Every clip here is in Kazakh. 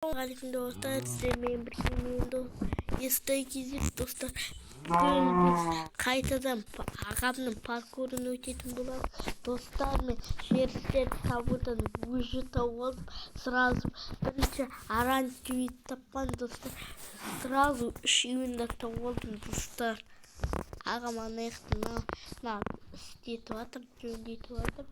Assalamualaikum dostlar, size men esday кезек dostlar. Бүгін біз қайтадан ағамның паркурын өтетін боламыз. Достар, мен жерден табудан выжитал алып, сразу бірінші оранжевый тапқан достар. Сразу үшеуін тауып алдым достар. Ағам аяқтың істетіп жатыр, жөндетіп жатыр.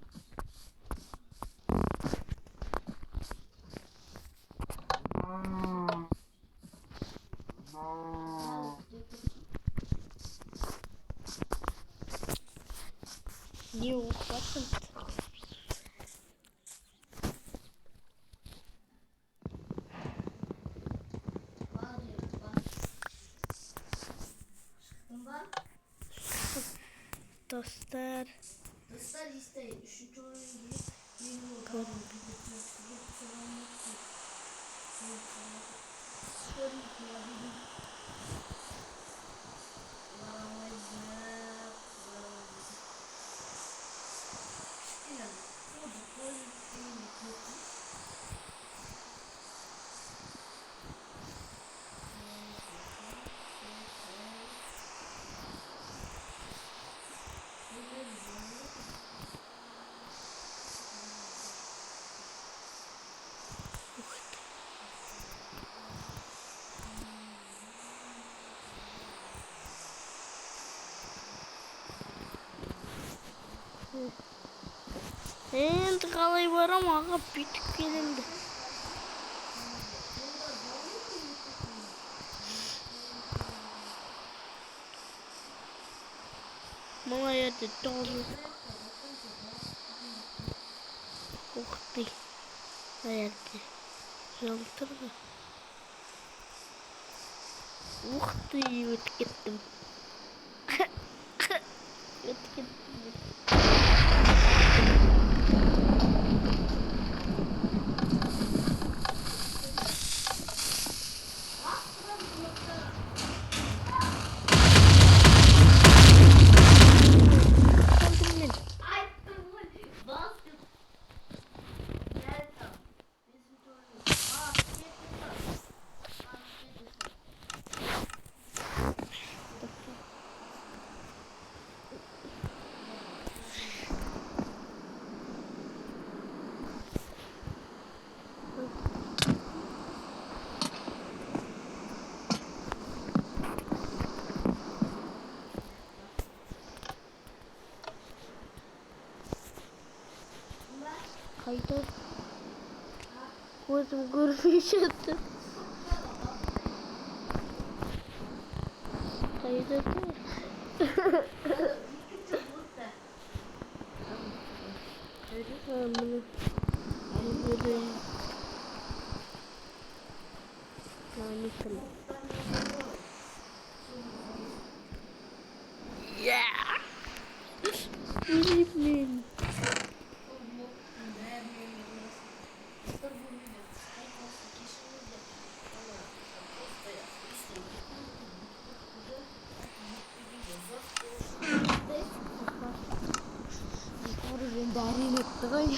Не ухватит. Dostlar işte üçüncü oyun Енді қалай барам, аға бүйтіп келемді. Мына жерде долы. Ух ты. Мына жерде жалтыр ғой. Ух ты, өтіп кеттім. Өтіп кеттім. Haydi. Gözüm görmeyecekti. Haydi. Yeah. Good evening. Дарин ettik ay.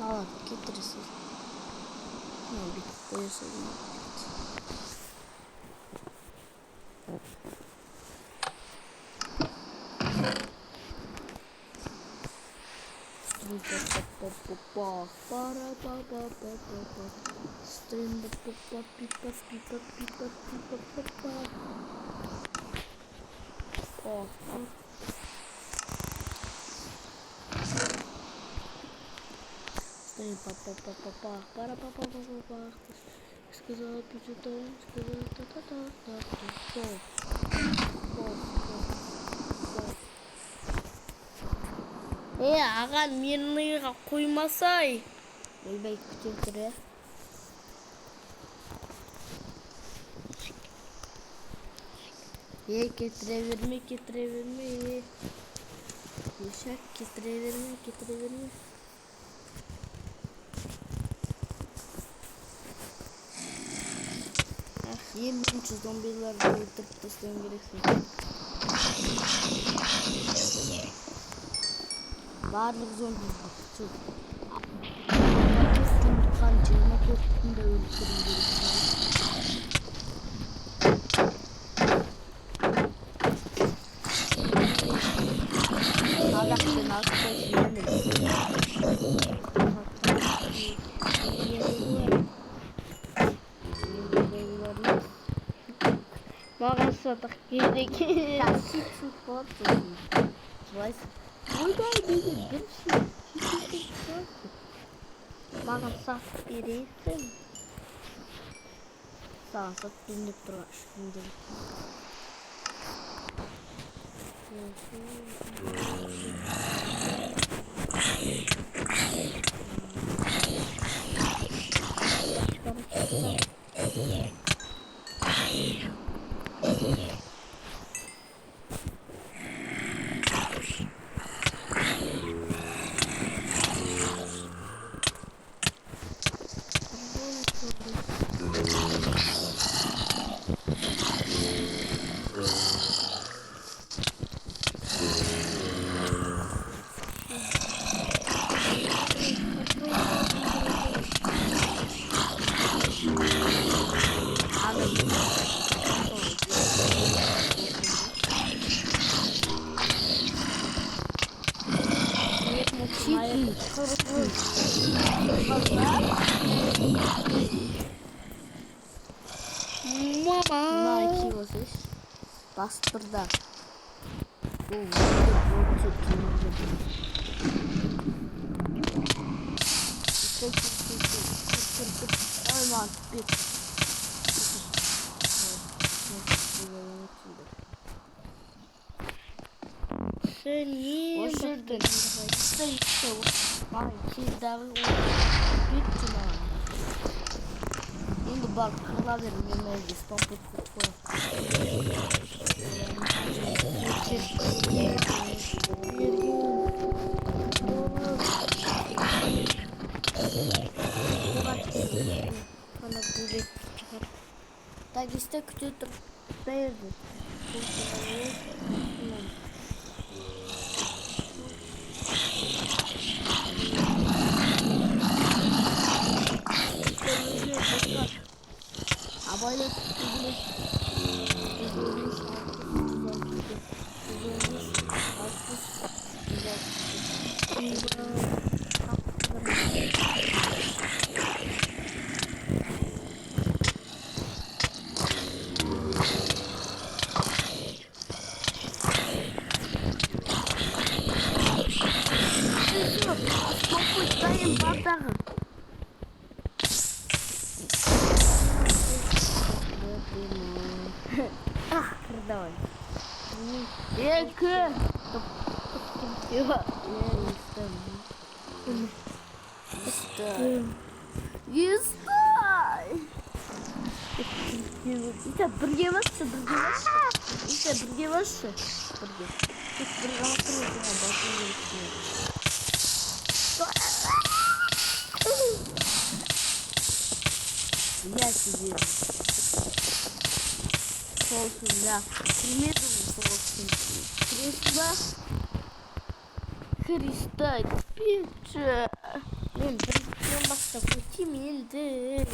Al getirsin. Ne bir koyuyorsun. Сказала пятитон, сказала та-та-та-та-та. Аға меніға қоймасай. Ойбай күтер тұр, кетіре берме. Ешак, кетіре берме. Ең бірінші зомбиларды өлтіріп тастауым керексің. Bарлıq zombi bıktı. Kan 24 günde öldürüldü. Allah'tan arkadaşım Mağaz satak girdik. Taksi çıkart. Weiß. Burada bir şey. Mağaz satak biriysin. Sağ sat binip durar şimdi. Mama. Nike vocês. Bastırda. Seni boşurdun. İşte vay kildağı bitti lan. Şimdi bak kırılabilirim yemeği İstanbul kutu. Bana direkt çıkar. Dagiste küçük değildi. Abayla ilgili давай. Эка. İşte birge varsa İşte birge varsa birge. Tek bir rahatlıkla bakın. Я себе соусом, да. Примерно соусом. Христа, пицца. Блин, прям бasta путиминды.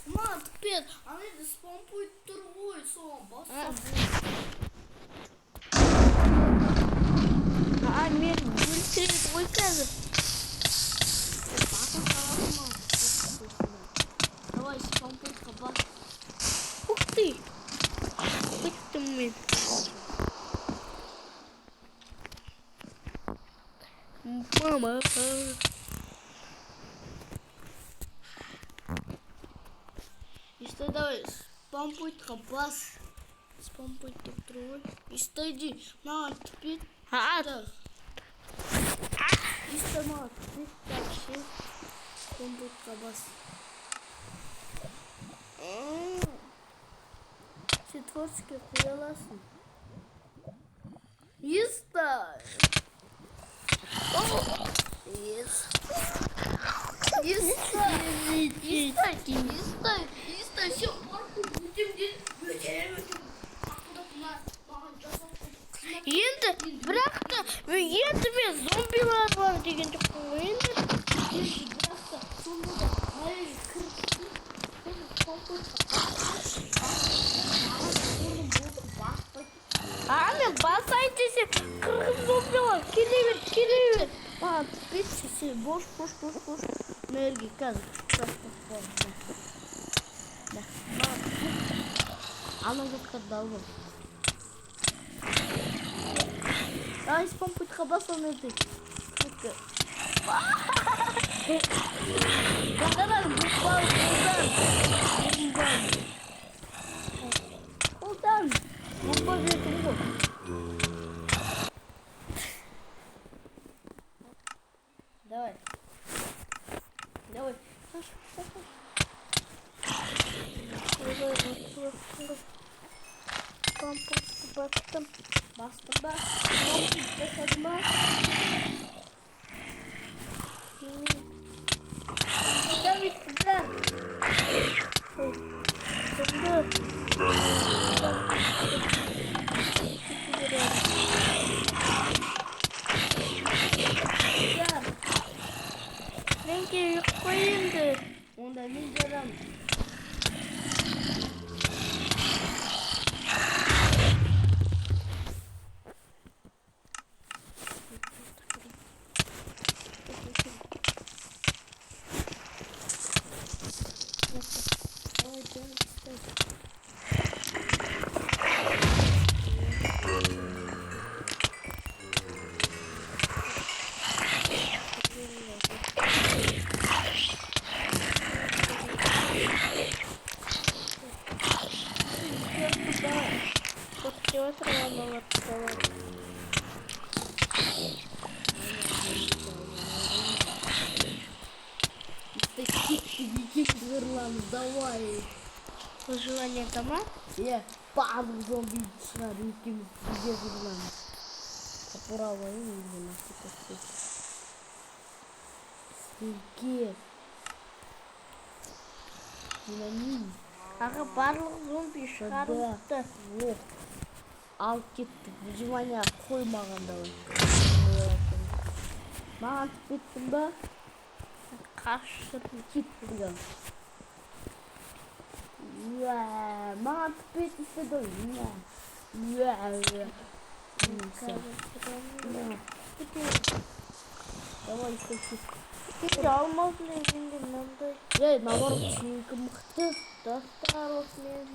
Мат, пет, а не спампует другой сон, бasta. А, мир, быстрее твой казах. Давай спампует кабан. Ух ты! Быстро. Мама. İşte давай спампует кабан. Спампует другой. İşte иди. На, теперь. İşte на, теперь дальше. Спампует кабан. Четверочки хуяласın. Есть-то. Все, Енді, бірақ та, енді мен зомбилар бар маған түспейді, сен бош. Мөрге қазір. Анам жақтарды алып. Спам пультқа бас алмайды. Бағанағы бұқпал қолдан. Бұқпа бетін ғой. Давай. Bastım da. Rengi koyayımdı. Onda bilmiyorum. Давай. Выживание дома? Бам, зомби шарики где выживаем. Поправа и на стеке. Ага, барлық зомби шығарылды. Алып кеттік. Выживание қоймаған давай. Маған түспеттің ба? Қашырып кеттің. Маған түспеттісі дой. Давай, истоки. Ты алмазный жеңген мынандай. Наоборот, сенікі мықты. Достар осымен.